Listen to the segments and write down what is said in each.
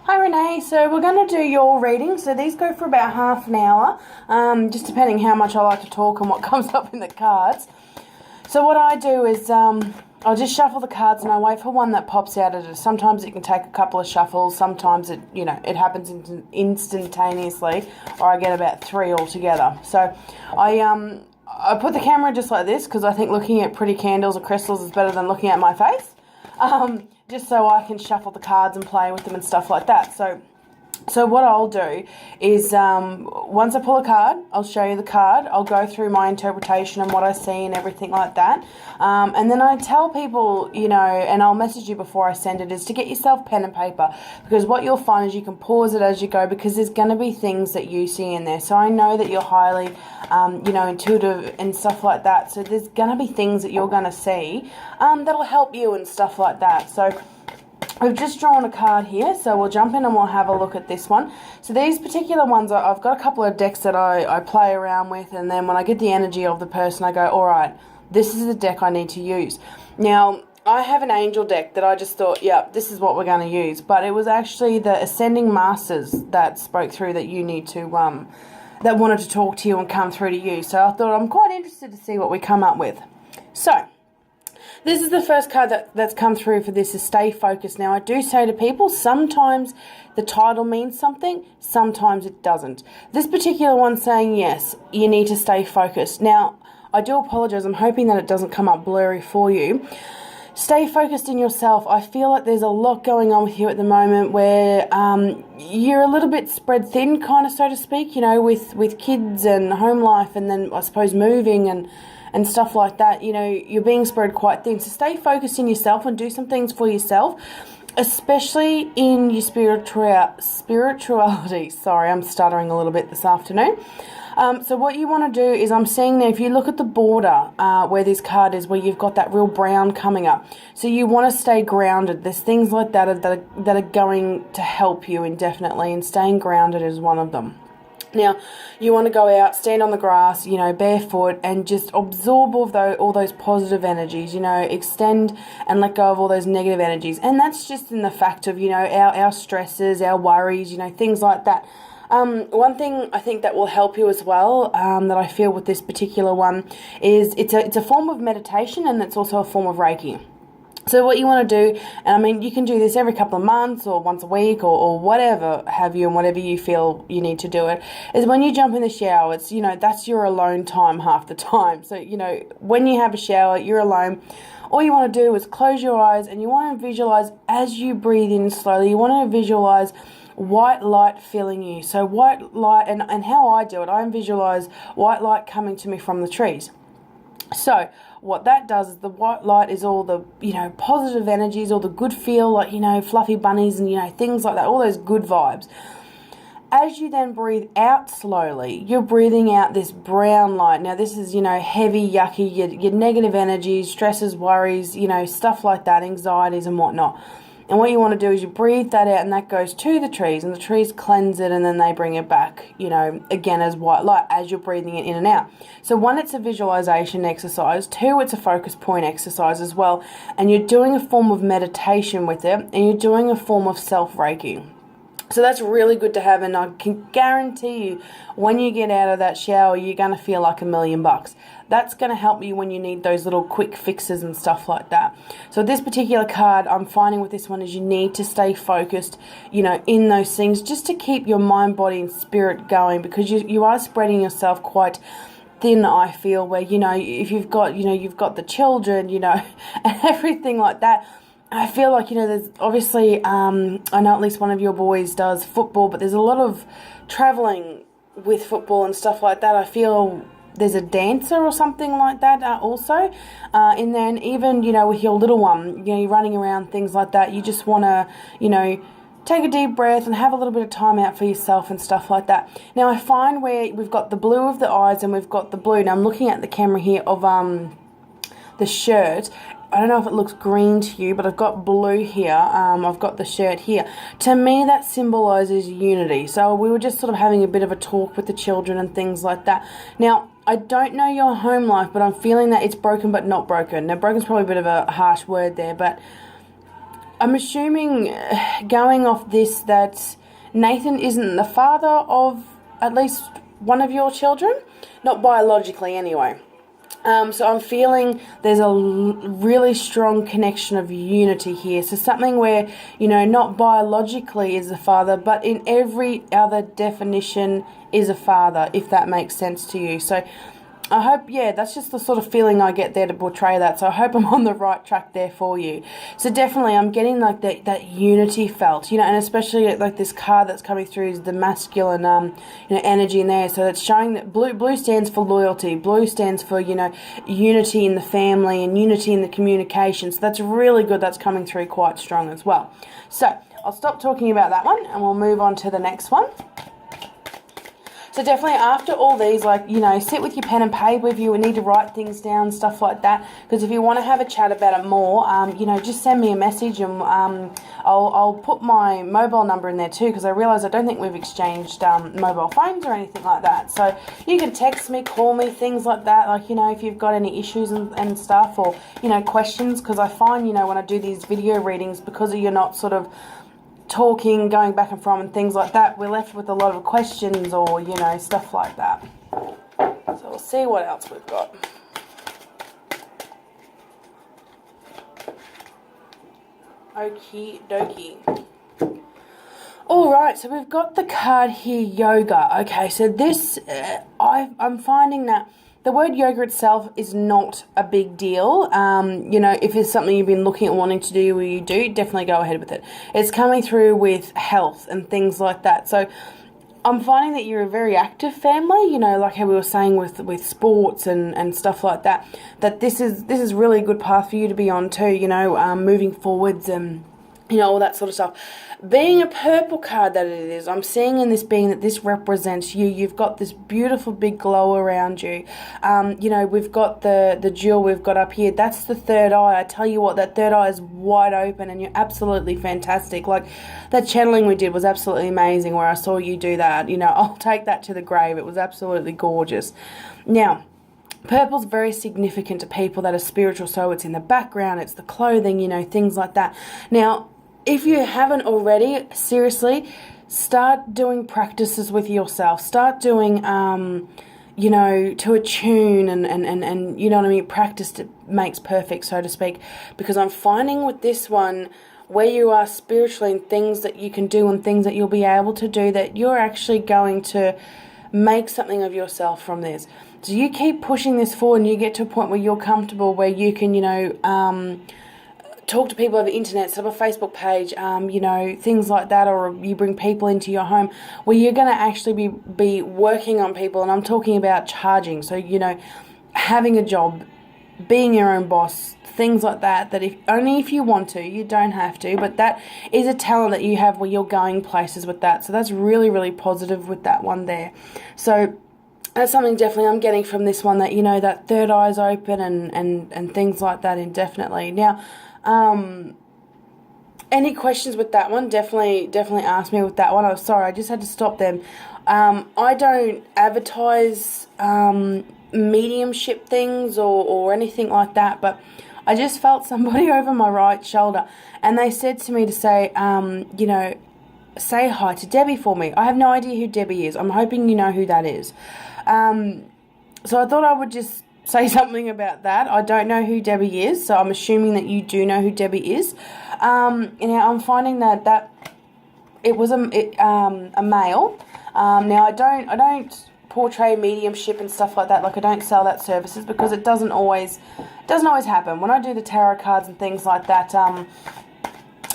Hi Renee, so we're going to do your reading. So these go for about half an hour, just depending how much I like to talk and what comes up in the cards. So what I do is I'll just shuffle the cards and I wait for one that pops out at it. Sometimes it can take a couple of shuffles, sometimes it happens instantaneously, or I get about 3 altogether. So I put the camera just like this because I think looking at pretty candles or crystals is better than looking at my face. Just so I can shuffle the cards and play with them and stuff like that. So what I'll do is once I pull a card, I'll show you the card. I'll go through my interpretation and what I see and everything like that. And then I tell people, and I'll message you before I send it, is to get yourself pen and paper. Because what you'll find is you can pause it as you go because there's going to be things that you see in there. So I know that you're highly, intuitive and stuff like that. So there's going to be things that you're going to see that'll help you and stuff like that. So we've just drawn a card here, so we'll jump in and we'll have a look at this one. So these particular ones, I've got a couple of decks that I play around with, and then when I get the energy of the person, I go, all right, this is the deck I need to use. Now, I have an angel deck that I just thought, yeah, this is what we're going to use, but it was actually the Ascending Masters that spoke through that you need to, that wanted to talk to you and come through to you. So I thought I'm quite interested to see what we come up with. So this is the first card that's come through for this, is stay focused. Now, I do say to people, sometimes the title means something, sometimes it doesn't. This particular one's saying, yes, you need to stay focused. Now, I do apologise. I'm hoping that it doesn't come up blurry for you. Stay focused in yourself. I feel like there's a lot going on with you at the moment where you're a little bit spread thin, kind of, so to speak, with kids and home life, and then I suppose moving and stuff like that. You're being spread quite thin. So stay focused in yourself and do some things for yourself, especially in your spirituality. Sorry, I'm stuttering a little bit this afternoon. So what you want to do is, I'm seeing there, if you look at the border where this card is, where you've got that real brown coming up. So you want to stay grounded. There's things like that are going to help you indefinitely, and staying grounded is one of them. Now, you want to go out, stand on the grass, barefoot, and just absorb all those positive energies, extend and let go of all those negative energies. And that's just in the fact of, our stresses, our worries, things like that. One thing I think that will help you as well, that I feel with this particular one, is it's a form of meditation, and it's also a form of Reiki. So what you want to do, and you can do this every couple of months or once a week or whatever have you, and whatever you feel you need to do it, is when you jump in the shower, it's, that's your alone time half the time. So, when you have a shower, you're alone. All you want to do is close your eyes, and you want to visualize as you breathe in slowly, you want to visualize white light filling you. So white light, and how I do it, I visualize white light coming to me from the trees. So what that does is, the white light is all the, positive energies, all the good feel, like, fluffy bunnies and, things like that, all those good vibes. As you then breathe out slowly, you're breathing out this brown light. Now, this is, heavy, yucky, your negative energies, stresses, worries, stuff like that, anxieties and whatnot. And what you want to do is you breathe that out, and that goes to the trees, and the trees cleanse it, and then they bring it back, again as white light as you're breathing it in and out. So 1, it's a visualization exercise. 2, it's a focus point exercise as well. And you're doing a form of meditation with it, and you're doing a form of self-Reiki. So that's really good to have, and I can guarantee you, when you get out of that shower, you're going to feel like $1,000,000. That's going to help you when you need those little quick fixes and stuff like that. So this particular card, I'm finding with this one, is you need to stay focused, in those things, just to keep your mind, body, and spirit going, because you are spreading yourself quite thin, I feel, where, if you've got, you've got the children, and everything like that. I feel like, there's obviously, I know at least one of your boys does football, but there's a lot of travelling with football and stuff like that. I feel there's a dancer or something like that also in there. And even, with your little one, you're running around, things like that. You just want to, take a deep breath and have a little bit of time out for yourself and stuff like that. Now, I find where we've got the blue of the eyes and we've got the blue. Now, I'm looking at the camera here of the shirt. I don't know if it looks green to you, but I've got blue here. I've got the shirt here. To me, that symbolises unity. So we were just sort of having a bit of a talk with the children and things like that. Now, I don't know your home life, but I'm feeling that it's broken but not broken. Now, broken's probably a bit of a harsh word there, but I'm assuming, going off this, that Nathan isn't the father of at least one of your children, not biologically anyway. So I'm feeling there's a really strong connection of unity here. So something where, not biologically is a father, but in every other definition is a father, if that makes sense to you. So I hope, that's just the sort of feeling I get there to portray that. So I hope I'm on the right track there for you. So definitely I'm getting like that unity felt, and especially like this card that's coming through is the masculine, energy in there. So it's showing that blue stands for loyalty. Blue stands for, unity in the family and unity in the communication. So that's really good. That's coming through quite strong as well. So I'll stop talking about that one and we'll move on to the next one. So definitely after all these, sit with your pen and paper if you need to write things down, stuff like that. Because if you want to have a chat about it more, just send me a message and I'll put my mobile number in there too, because I realise I don't think we've exchanged mobile phones or anything like that. So you can text me, call me, things like that. If you've got any issues and stuff or, questions, because I find, when I do these video readings, because you're not sort of talking, going back and from and things like that, we're left with a lot of questions or, stuff like that. So we'll see what else we've got. Okie dokie. Alright, so we've got the card here, yoga. Okay, so this, I'm finding that the word yoga itself is not a big deal. If it's something you've been looking at wanting to do or you do, definitely go ahead with it. It's coming through with health and things like that. So I'm finding that you're a very active family, like how we were saying with sports and stuff like that, that this is really a good path for you to be on too, moving forwards and, all that sort of stuff. Being a purple card that it is, I'm seeing in this being that this represents you. You've got this beautiful big glow around you. We've got the jewel we've got up here. That's the third eye. I tell you what, that third eye is wide open and you're absolutely fantastic. Like, that channeling we did was absolutely amazing where I saw you do that. I'll take that to the grave. It was absolutely gorgeous. Now, purple's very significant to people that are spiritual, so it's in the background, it's the clothing, things like that. Now, if you haven't already, seriously, start doing practices with yourself. Start doing, to attune and you know what I mean, practice makes perfect, so to speak. Because I'm finding with this one, where you are spiritually and things that you can do and things that you'll be able to do, that you're actually going to make something of yourself from this. So you keep pushing this forward and you get to a point where you're comfortable, where you can, talk to people over the internet, set up a Facebook page, things like that, or you bring people into your home where you're going to actually be working on people. And I'm talking about charging. So, having a job, being your own boss, things like that, that if you want to, you don't have to, but that is a talent that you have where you're going places with that. So that's really, really positive with that one there. So that's something definitely I'm getting from this one, that, that third eye's open and things like that, indefinitely. Now, any questions with that one, definitely ask me with that one. I'm sorry, I just had to stop them. I don't advertise mediumship things or anything like that, but I just felt somebody over my right shoulder and they said to me to say, say hi to Debbie for me. I have no idea who Debbie is. I'm hoping you know who that is. So I thought I would just say something about that. I don't know who Debbie is, so I'm assuming that you do know who Debbie is. I'm finding that it was a male. Now I don't portray mediumship and stuff like that. Like, I don't sell that services because it doesn't always happen. When I do the tarot cards and things like that,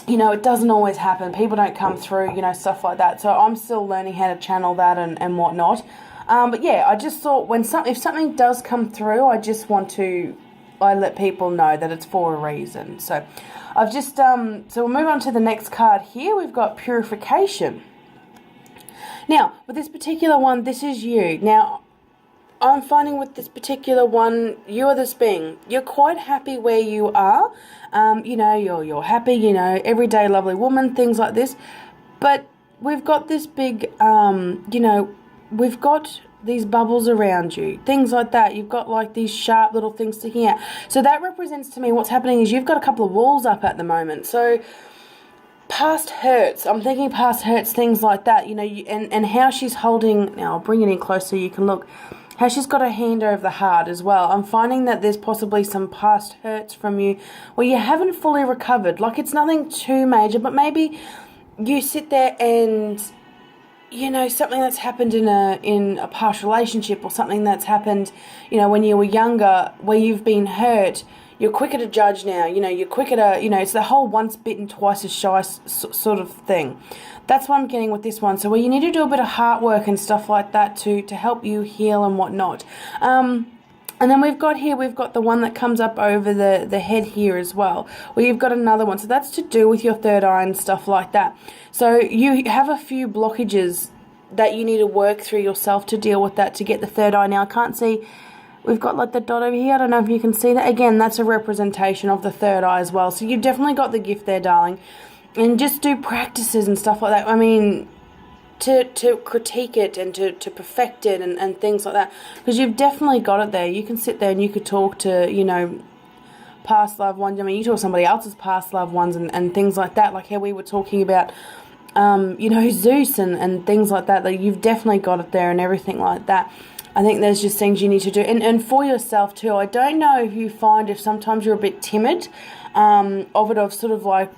it doesn't always happen. People don't come through, stuff like that. So I'm still learning how to channel that and whatnot. But yeah, I just thought if something does come through, I let people know that it's for a reason. So I've just, so we'll move on to the next card here. We've got purification. Now, with this particular one, this is you. Now, I'm finding with this particular one, you are this being. You're quite happy where you are. You're happy, everyday lovely woman, things like this. But we've got this big, we've got these bubbles around you, things like that. You've got like these sharp little things sticking out. So that represents to me what's happening is you've got a couple of walls up at the moment. So past hurts. I'm thinking past hurts, things like that, you know, and how she's holding, now I'll bring it in close so you can look, how she's got her hand over the heart as well. I'm finding that there's possibly some past hurts from you where you haven't fully recovered. Like, it's nothing too major, but maybe you sit there and, you know, something that's happened in a past relationship, or something that's happened, you know, when you were younger, where you've been hurt. You're quicker to judge now, you know, you're quicker to, you know, it's the whole once bitten, twice as shy sort of thing. That's what I'm getting with this one. So where you need to do a bit of heart work and stuff like that to help you heal and whatnot. And then we've got the one that comes up over the head here as well, where you've got another one. So that's to do with your third eye and stuff like that. So you have a few blockages that you need to work through yourself to deal with that, to get the third eye. Now, I can't see, we've got like the dot over here. I don't know if you can see that. Again, that's a representation of the third eye as well. So you've definitely got the gift there, darling. And just do practices and stuff like that. I mean, to critique it and to perfect it and things like that. Because you've definitely got it there. You can sit there and you could talk to, you know, past loved ones. I mean, you talk to somebody else's past loved ones and things like that. Like how we were talking about, you know, Zeus and things like that. Like, you've definitely got it there and everything like that. I think there's just things you need to do. And for yourself too. I don't know if you find, if sometimes you're a bit timid of sort of like,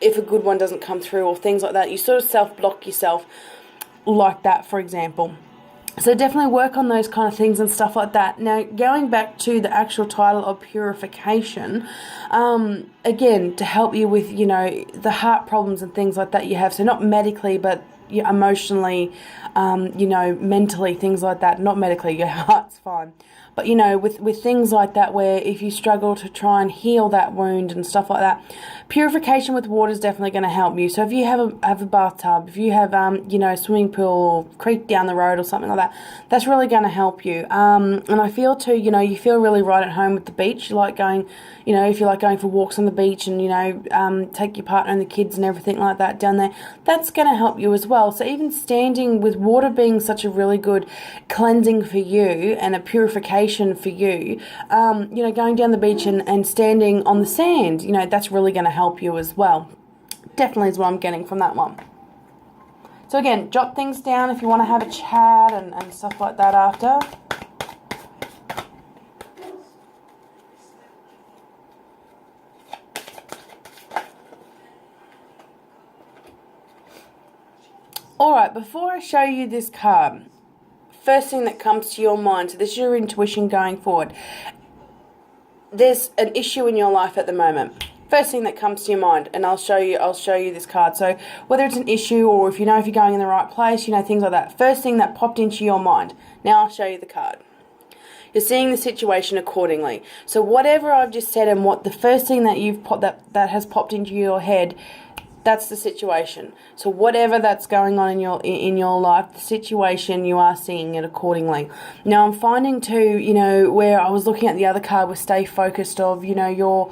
if a good one doesn't come through or things like that, you sort of self-block yourself like that, for example. So definitely work on those kind of things and stuff like that. Now, going back to the actual title of purification, again, to help you with, you know, the heart problems and things like that you have. So not medically, but emotionally, you know, mentally, things like that. Not medically, your heart's fine. But, you know, with things like that, where if you struggle to try and heal that wound and stuff like that, purification with water is definitely going to help you. So if you have a bathtub, if you have, you know, a swimming pool or creek down the road or something like that, that's really going to help you. And I feel too, you know, you feel really right at home with the beach. You like going, you know, if you like going for walks on the beach and, you know, take your partner and the kids and everything like that down there, that's going to help you as well. So even standing with water being such a really good cleansing for you and a purification for you, you know, going down the beach and standing on the sand, you know, that's really going to help you as well. Definitely is what I'm getting from that one. So again, jot things down if you want to have a chat and stuff like that after. Alright, before I show you this card, first thing that comes to your mind, so this is your intuition going forward. There's an issue in your life at the moment. First thing that comes to your mind, and I'll show you this card. So whether it's an issue or if you know if you're going in the right place, you know, things like that. First thing that popped into your mind. Now I'll show you the card. You're seeing the situation accordingly. So whatever I've just said and what the first thing that you've that has popped into your head, that's the situation. So whatever that's going on in your life, the situation, you are seeing it accordingly. Now I'm finding too, you know, where I was looking at the other card with stay focused of, you know, you're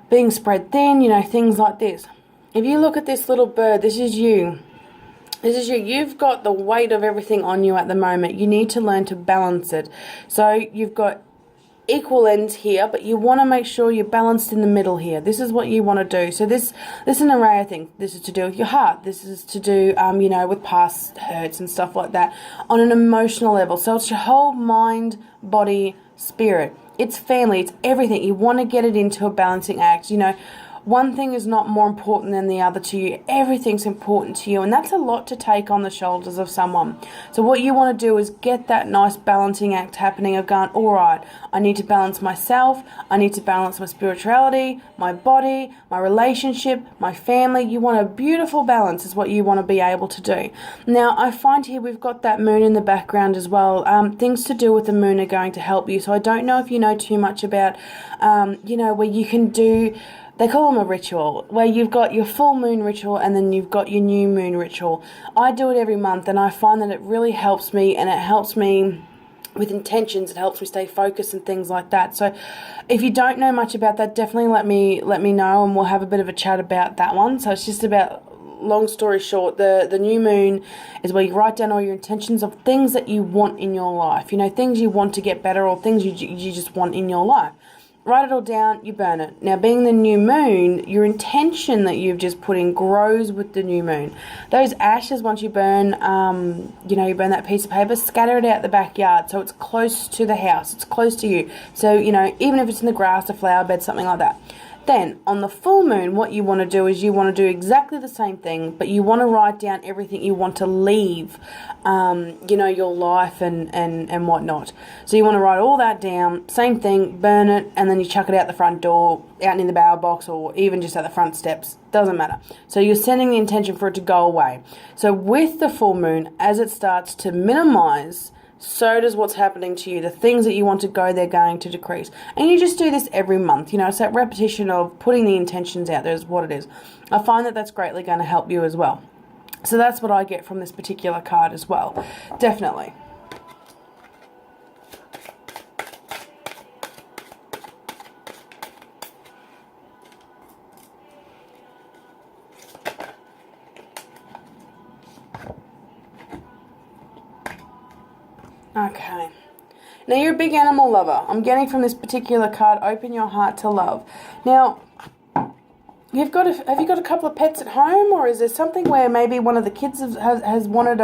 being spread thin, you know, things like this. If you look at this little bird, this is you. This is you. You've got the weight of everything on you at the moment. You need to learn to balance it. So you've got equal ends here, but you want to make sure you're balanced in the middle here. This is what you want to do. So this is an array of things. This is to do with your heart. This is to do, you know, with past hurts and stuff like that on an emotional level. So it's your whole mind, body, spirit. It's family. It's everything. You want to get it into a balancing act. You know, one thing is not more important than the other to you. Everything's important to you, and that's a lot to take on the shoulders of someone. So what you want to do is get that nice balancing act happening of going, all right, I need to balance myself, I need to balance my spirituality, my body, my relationship, my family. You want a beautiful balance is what you want to be able to do. Now, I find here we've got that moon in the background as well. Things to do with the moon are going to help you. So I don't know if you know too much about, you know, where you can do, they call them a ritual, where you've got your full moon ritual and then you've got your new moon ritual. I do it every month and I find that it really helps me, and it helps me with intentions. It helps me stay focused and things like that. So if you don't know much about that, definitely let me know and we'll have a bit of a chat about that one. So it's just about, long story short, the new moon is where you write down all your intentions of things that you want in your life. You know, things you want to get better or things you just want in your life. write it all down, you burn it. Now, being the new moon, your intention that you've just put in grows with the new moon. Those ashes, once you burn, you burn that piece of paper, scatter it out the backyard so it's close to the house, it's close to you. So, even if it's in the grass, a flower bed, something like that. Then, on the full moon, what you want to do is you want to do exactly the same thing, but you want to write down everything you want to leave, your life and whatnot. So you want to write all that down, same thing, burn it, and then you chuck it out the front door, out in the mailbox, or even just at the front steps. Doesn't matter. So you're sending the intention for it to go away. So with the full moon, as it starts to minimize, so does what's happening to you. The things that you want to go, they're going to decrease. And you just do this every month. It's that repetition of putting the intentions out there is what it is. I find that that's greatly going to help you as well. So that's what I get from this particular card as well. Definitely. Okay. Now, you're a big animal lover. I'm getting from this particular card, open your heart to love. Now, have you got a couple of pets at home, or is there something where maybe one of the kids has wanted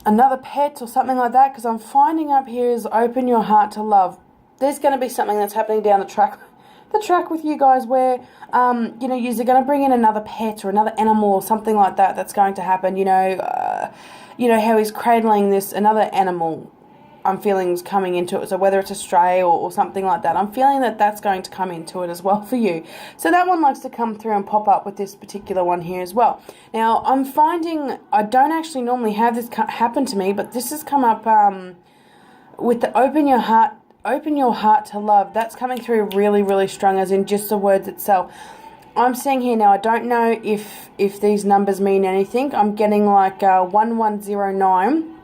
another pet or something like that? Because I'm finding up here is open your heart to love. There's going to be something that's happening down the track with you guys where, you're going to bring in another pet or another animal or something like that that's going to happen, how he's cradling another animal, I'm feeling is coming into it. So whether it's a stray or something like that, I'm feeling that that's going to come into it as well for you. So that one likes to come through and pop up with this particular one here as well. Now, I'm finding I don't actually normally have this happen to me, but this has come up with the open your heart to love. That's coming through really, really strong, as in just the words itself. I'm seeing here now, I don't know if these numbers mean anything. I'm getting like 1109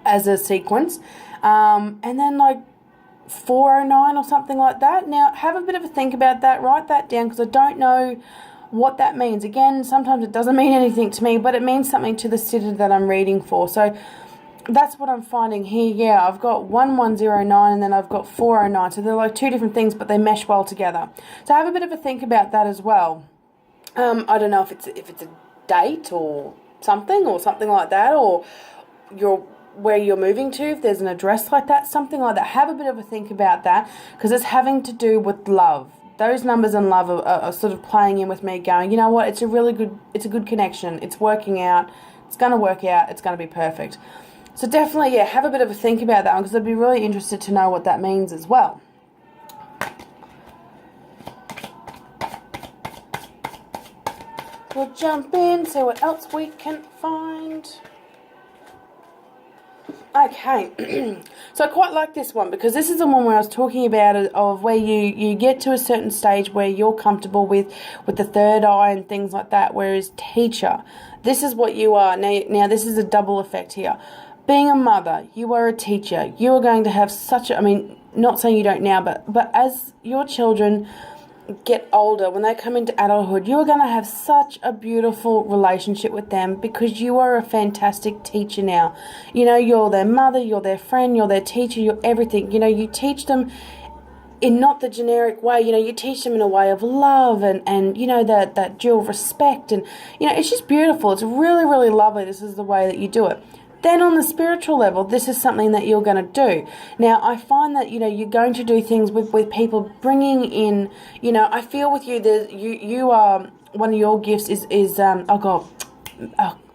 as a sequence. And then like 409 or something like that. Now, have a bit of a think about that. Write that down, because I don't know what that means. Again, sometimes it doesn't mean anything to me, but it means something to the sitter that I'm reading for. So that's what I'm finding here. Yeah, I've got 1109 and then I've got 409. So they're like two different things, but they mesh well together. So have a bit of a think about that as well. I don't know if it's a date or something like that, or where you're moving to, if there's an address like that, something like that. Have a bit of a think about that, because it's having to do with love. Those numbers and love are sort of playing in with me, going, you know what, it's a good connection. It's working out. It's going to work out. It's going to be perfect. So definitely, yeah, have a bit of a think about that one, because I'd be really interested to know what that means as well. We'll jump in, see what else we can find. Okay, so I quite like this one, because this is the one where I was talking about it, of where you get to a certain stage where you're comfortable with the third eye and things like that, whereas teacher, this is what you are. Now this is a double effect here. Being a mother, you are a teacher. You are going to have not saying you don't now, but as your children get older, when they come into adulthood, you are going to have such a beautiful relationship with them, because you are a fantastic teacher now. You're their mother, you're their friend, you're their teacher, you're everything. You teach them in not the generic way, you teach them in a way of love and that dual respect, and it's just beautiful. It's really, really lovely. This is the way that you do it. Then on the spiritual level, this is something that you're going to do. Now, I find that, you're going to do things with people, bringing in, I feel with you, you are, one of your gifts is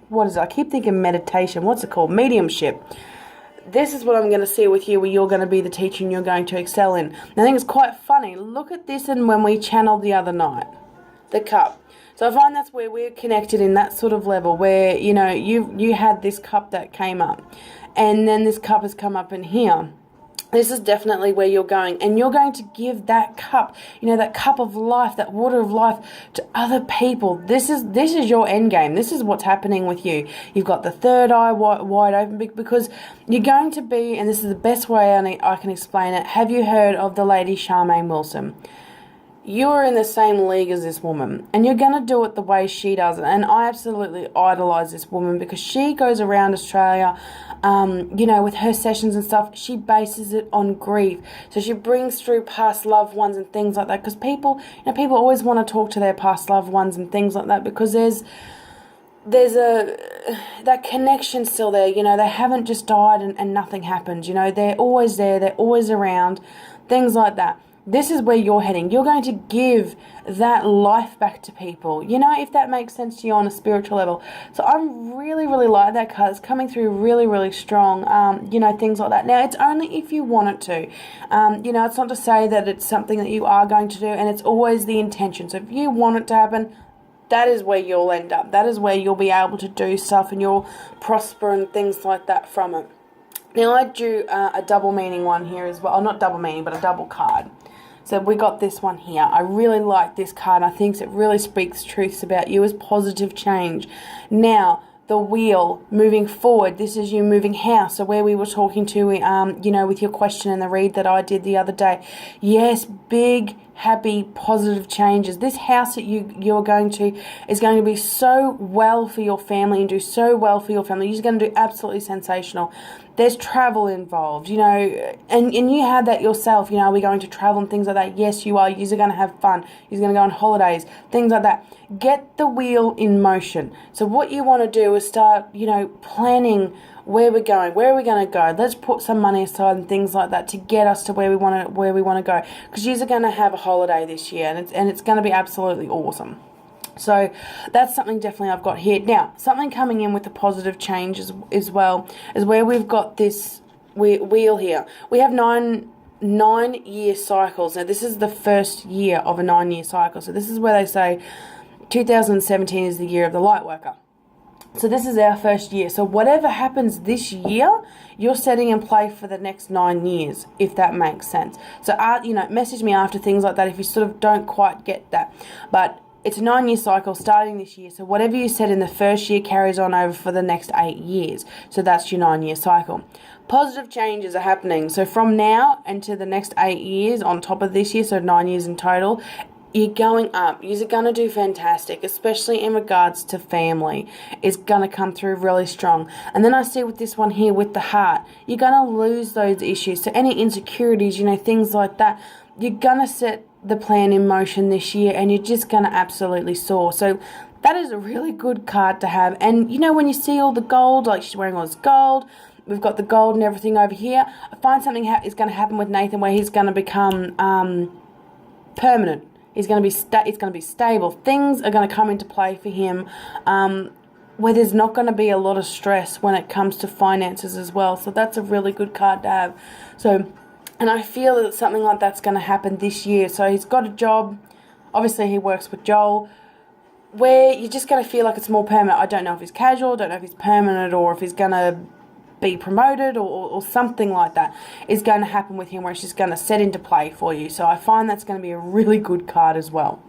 what is it? I keep thinking meditation. What's it called? Mediumship. This is what I'm going to see with you, where you're going to be the teacher and you're going to excel in. And I think it's quite funny. Look at this, and when we channeled the other night, the cup. So I find that's where we're connected, in that sort of level where, you had this cup that came up, and then this cup has come up in here. This is definitely where you're going, and you're going to give that cup, that cup of life, that water of life, to other people. This is your end game. This is what's happening with you. You've got the third eye wide open, because you're going to be, and this is the best way I can explain it. Have you heard of the lady Charmaine Wilson? you're in the same league as this woman, and you're going to do it the way she does it. And I absolutely idolise this woman because she goes around Australia, with her sessions and stuff. She bases it on grief. So she brings through past loved ones and things like that, because people always want to talk to their past loved ones and things like that, because there's that connection still there. They haven't just died and nothing happened. They're always there, they're always around, things like that. This is where you're heading. You're going to give that life back to people, if that makes sense to you on a spiritual level. So I really, really like that card. It's coming through really, really strong, things like that. Now, it's only if you want it to. It's not to say that it's something that you are going to do, and it's always the intention. So if you want it to happen, that is where you'll end up. That is where you'll be able to do stuff, and you'll prosper and things like that from it. Now, I drew a double meaning one here as well. Not double meaning, but a double card. So we got this one here. I really like this card. I think it really speaks truths about you as positive change. Now, the wheel moving forward. This is you moving house. So where we were talking to, with your question in the read that I did the other day. Yes, big, happy, positive changes. This house that you're going to is going to be so well for your family and do so well for your family. You're going to do absolutely sensational. There's travel involved, and you had that yourself, are we going to travel and things like that? Yes, you are. You're going to have fun. You're going to go on holidays, things like that. Get the wheel in motion. So what you want to do is start, planning where we're going, where are we going to go. Let's put some money aside and things like that to get us to where we want to go. Because you're going to have a holiday this year, and it's going to be absolutely awesome. So that's something definitely I've got here. Now, something coming in with the positive change as well is where we've got this wheel here. We have 9-year cycles. Now, this is the first year of a 9-year cycle. So this is where they say 2017 is the year of the light worker. So this is our first year. So whatever happens this year, you're setting in play for the next 9 years, if that makes sense. So, message me after things like that if you sort of don't quite get that. But it's a 9-year cycle starting this year. So whatever you said in the first year carries on over for the next 8 years. So that's your 9-year cycle. Positive changes are happening. So from now into the next 8 years on top of this year, so 9 years in total, you're going up. You're going to do fantastic, especially in regards to family. It's going to come through really strong. And then I see with this one here with the heart, you're going to lose those issues. So any insecurities, things like that, you're going to set the plan in motion this year, and you're just going to absolutely soar. So that is a really good card to have. And when you see all the gold, like she's wearing all this gold, we've got the gold and everything over here. I find something is going to happen with Nathan where he's going to become permanent. It's going to be stable. Things are going to come into play for him, where there's not going to be a lot of stress when it comes to finances as well. So that's a really good card to have. And I feel that something like that's going to happen this year. So he's got a job. Obviously, he works with Joel, where you're just going to feel like it's more permanent. I don't know if he's casual, don't know if he's permanent, or if he's going to be promoted or something like that is going to happen with him, where it's just going to set into play for you. So I find that's going to be a really good card as well.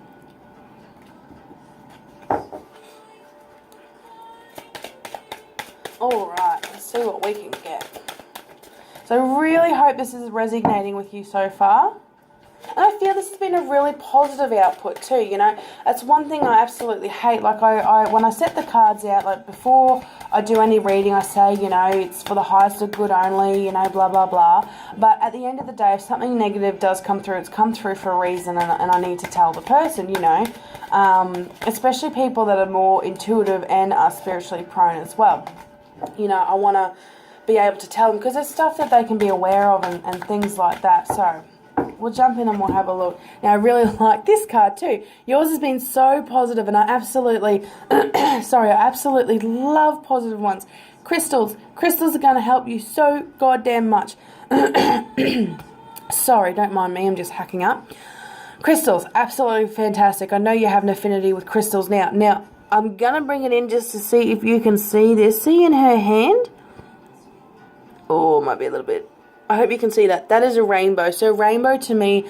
Alright, let's see what we can get. So I really hope this is resonating with you so far. And I feel this has been a really positive output too, That's one thing I absolutely hate. Like I when I set the cards out, like before I do any reading, I say, it's for the highest of good only, blah, blah, blah. But at the end of the day, if something negative does come through, it's come through for a reason, and I need to tell the person, especially people that are more intuitive and are spiritually prone as well. I want to be able to tell them, because there's stuff that they can be aware of and things like that. So we'll jump in and we'll have a look. Now, I really like this card too. Yours has been so positive, and I absolutely, I absolutely love positive ones. Crystals. Crystals are going to help you so goddamn much. Sorry, don't mind me. I'm just hacking up. Crystals, absolutely fantastic. I know you have an affinity with crystals now. Now, I'm going to bring it in just to see if you can see this. See in her hand? Oh, might be a little bit. I hope you can see that. That is a rainbow. So rainbow to me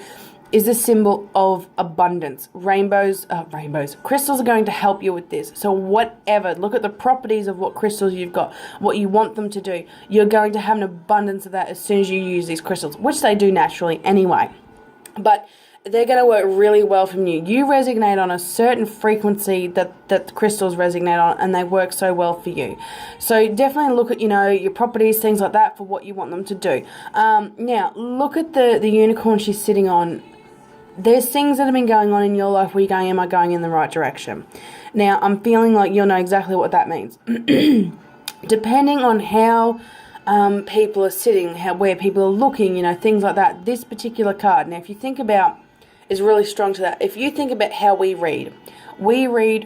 is a symbol of abundance. Crystals are going to help you with this. So whatever, look at the properties of what crystals you've got, what you want them to do. You're going to have an abundance of that as soon as you use these crystals, which they do naturally anyway. But they're going to work really well from you. You resonate on a certain frequency that the crystals resonate on, and they work so well for you. So definitely look at, your properties, things like that, for what you want them to do. Now, look at the unicorn she's sitting on. There's things that have been going on in your life where you're going, am I going in the right direction? Now, I'm feeling like you'll know exactly what that means. Depending on how people are sitting, where people are looking, things like that. This particular card, now if you think about, is really strong to that. If you think about how we read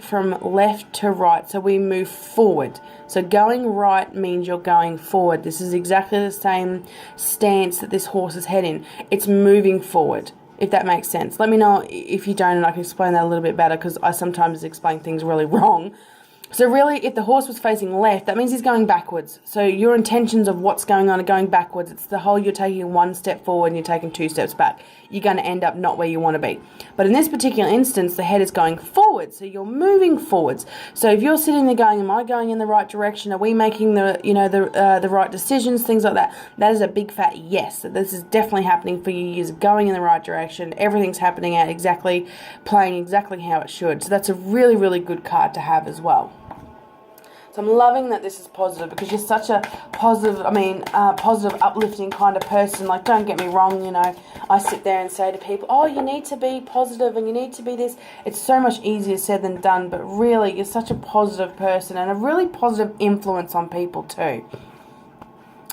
from left to right, so we move forward. So going right means you're going forward. This is exactly the same stance that this horse is heading. It's moving forward, if that makes sense. Let me know if you don't, and I can explain that a little bit better, because I sometimes explain things really wrong. So really, if the horse was facing left, that means he's going backwards. So your intentions of what's going on are going backwards. It's the whole, you're taking one step forward and you're taking 2 steps back. You're going to end up not where you want to be. But in this particular instance, the head is going forward. So you're moving forwards. So if you're sitting there going, am I going in the right direction? Are we making the right decisions? Things like that. That is a big fat yes. So this is definitely happening for you. You're going in the right direction. Everything's happening out exactly, playing exactly how it should. So that's a really, really good card to have as well. So I'm loving that this is positive, because you're such a positive, positive, uplifting kind of person. Like, don't get me wrong, I sit there and say to people, oh, you need to be positive and you need to be this. It's so much easier said than done, but really, you're such a positive person and a really positive influence on people too.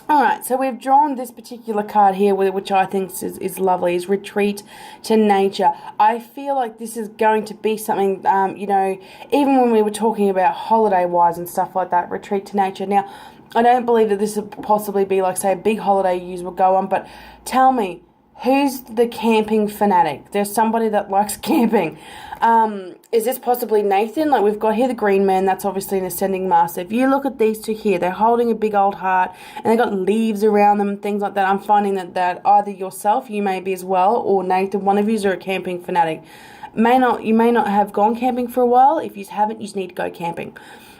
Alright, so we've drawn this particular card here, which I think is lovely, is retreat to nature. I feel like this is going to be something, even when we were talking about holiday-wise and stuff like that, retreat to nature. Now, I don't believe that this would possibly be like, say, a big holiday you will go on, but tell me, who's the camping fanatic? There's somebody that likes camping. Is this possibly Nathan? Like, we've got here the green man, that's obviously an ascending master. If you look at these two here, they're holding a big old heart and they've got leaves around them and things like that. I'm finding that either yourself, you may be as well, or Nathan, one of you are a camping fanatic. You may not have gone camping for a while. If you haven't, you just need to go camping.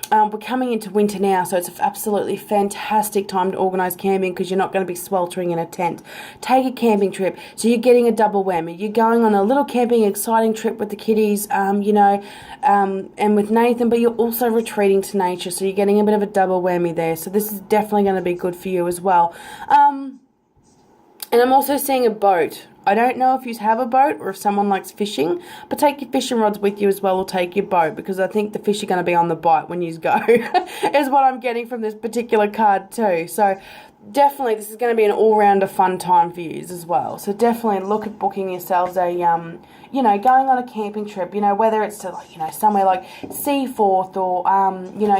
We're coming into winter now, so it's an absolutely fantastic time to organise camping, because you're not going to be sweltering in a tent. Take a camping trip, so you're getting a double whammy. You're going on a little camping, exciting trip with the kiddies, and with Nathan, but you're also retreating to nature, so you're getting a bit of a double whammy there. So this is definitely going to be good for you as well. And I'm also seeing a boat. I don't know if you have a boat or if someone likes fishing, but take your fishing rods with you as well, or take your boat, because I think the fish are going to be on the bite when you go, is what I'm getting from this particular card too. So definitely this is going to be an all-rounder fun time for you as well. So definitely look at booking yourselves a, going on a camping trip, whether it's to, somewhere like Seaforth or,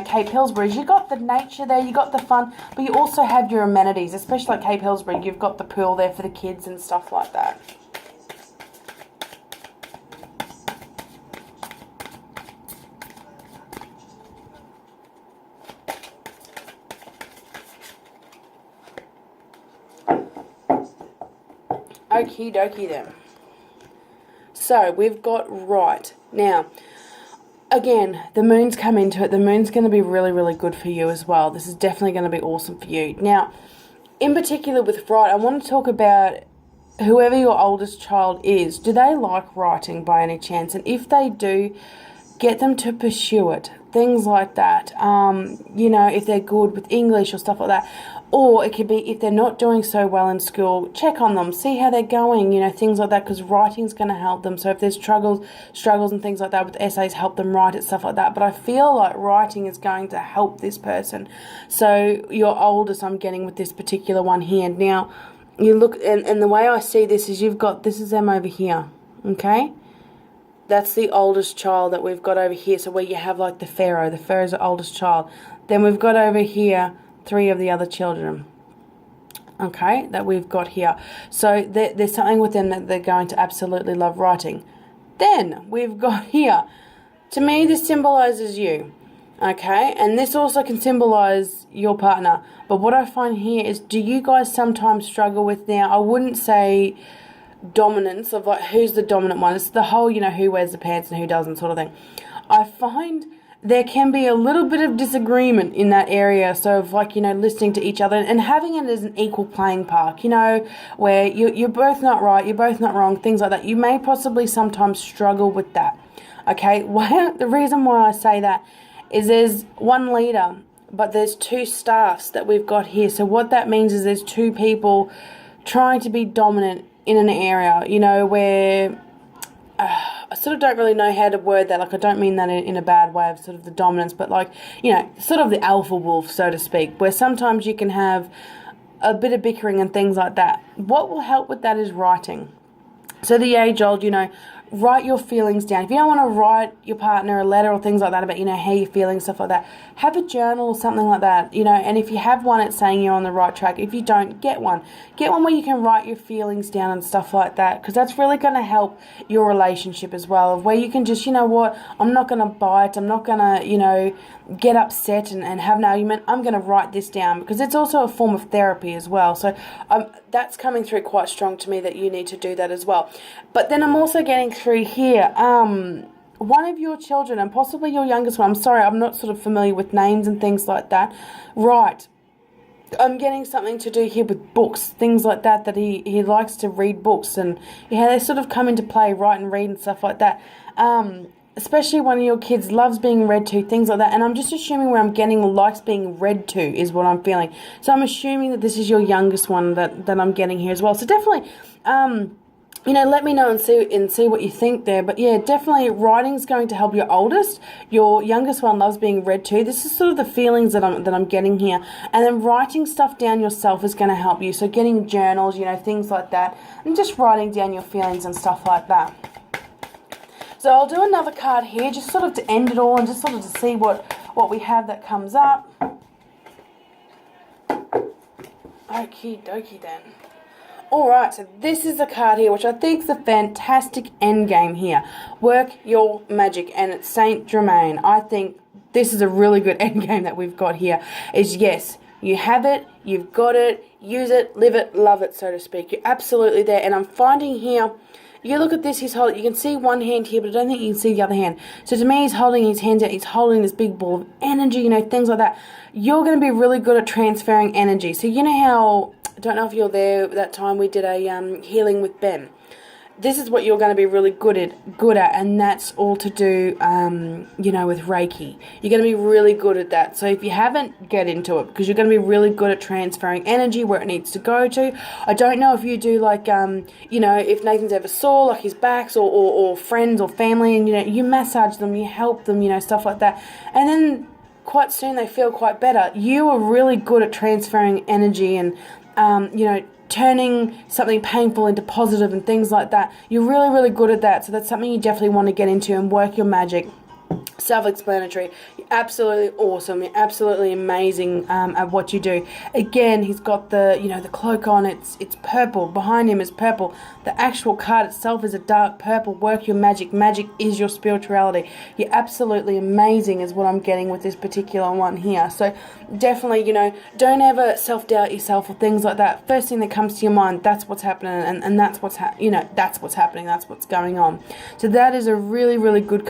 Cape Hillsbury. You've got the nature there, you got the fun, but you also have your amenities, especially like Cape Hillsbury. You've got the pool there for the kids and stuff like that. Okie dokie then. So we've got right. Now, again, the moon's come into it. The moon's going to be really, really good for you as well. This is definitely going to be awesome for you. Now, in particular with right, I want to talk about whoever your oldest child is. Do they like writing by any chance? And if they do, get them to pursue it. Things like that. If they're good with English or stuff like that. Or it could be if they're not doing so well in school, check on them, see how they're going, things like that, because writing's going to help them. So if there's struggles and things like that with essays, help them write it, stuff like that. But I feel like writing is going to help this person. So your oldest, I'm getting with this particular one here. Now, you look, and the way I see this is this is them over here, okay? That's the oldest child that we've got over here. So where you have like the Pharaoh's the oldest child. Then we've got over here 3 of the other children, okay, that we've got here. So there's something with them that they're going to absolutely love writing. Then we've got here, to me this symbolizes you, okay, and this also can symbolize your partner. But what I find here is, do you guys sometimes struggle with, now I wouldn't say dominance of like who's the dominant one, it's the whole who wears the pants and who doesn't sort of thing. I find there can be a little bit of disagreement in that area. So of like, listening to each other and having it as an equal playing park, where you're both not right, you're both not wrong, things like that. You may possibly sometimes struggle with that. Okay, the reason why I say that is there's one leader, but there's two staffs that we've got here. So what that means is there's two people trying to be dominant in an area, where I sort of don't really know how to word that. Like, I don't mean that in a bad way of sort of the dominance, but like, sort of the alpha wolf, so to speak, where sometimes you can have a bit of bickering and things like that. What will help with that is writing. So the age old, write your feelings down. If you don't want to write your partner a letter or things like that about, how you're feeling, stuff like that, have a journal or something like that, and if you have one, it's saying you're on the right track. If you don't, get one. Get one where you can write your feelings down and stuff like that, because that's really going to help your relationship as well, of where you can just, I'm not going to bite, I'm not going to, get upset and have an argument. I'm going to write this down, because it's also a form of therapy as well. So that's coming through quite strong to me, that you need to do that as well. But then I'm also getting through here, one of your children, and possibly your youngest one, I'm sorry, I'm not sort of familiar with names and things like that, right, I'm getting something to do here with books, things like that he likes to read books, and they sort of come into play, write and read and stuff like that. Especially one of your kids loves being read to, things like that. And I'm just assuming where I'm getting likes being read to is what I'm feeling. So I'm assuming that this is your youngest one that I'm getting here as well. So definitely, let me know and see what you think there. But yeah, definitely writing's going to help your oldest. Your youngest one loves being read to. This is sort of the feelings that I'm getting here. And then writing stuff down yourself is going to help you. So getting journals, things like that, and just writing down your feelings and stuff like that. So I'll do another card here, just sort of to end it all and just sort of to see what we have that comes up. Okie dokie then. Alright, so this is a card here, which I think is a fantastic end game here. Work your magic, and it's Saint Germain. I think this is a really good end game that we've got here. Is yes, you have it, you've got it, use it, live it, love it, so to speak. You're absolutely there. And I'm finding here, you look at this, you can see one hand here, but I don't think you can see the other hand. So to me, he's holding his hands out, he's holding this big ball of energy, things like that. You're going to be really good at transferring energy. So how, I don't know if you're there, that time we did a healing with Ben. This is what you're going to be really good at, and that's all to do, with Reiki. You're going to be really good at that. So if you haven't, get into it, because you're going to be really good at transferring energy where it needs to go to. I don't know if you do like, if Nathan's ever sore, like his backs or friends or family, and, you massage them, you help them, stuff like that. And then quite soon they feel quite better. You are really good at transferring energy and, turning something painful into positive and things like that. You're really, really good at that. So that's something you definitely want to get into and work your magic. Self-explanatory. You're absolutely awesome. You're absolutely amazing at what you do. Again, he's got the the cloak on. It's purple. Behind him is purple. The actual card itself is a dark purple. Work your magic. Magic is your spirituality. You're absolutely amazing is what I'm getting with this particular one here. So definitely, don't ever self-doubt yourself or things like that. First thing that comes to your mind, that's what's happening, and that's what's that's what's happening. That's what's going on. So that is a really, really good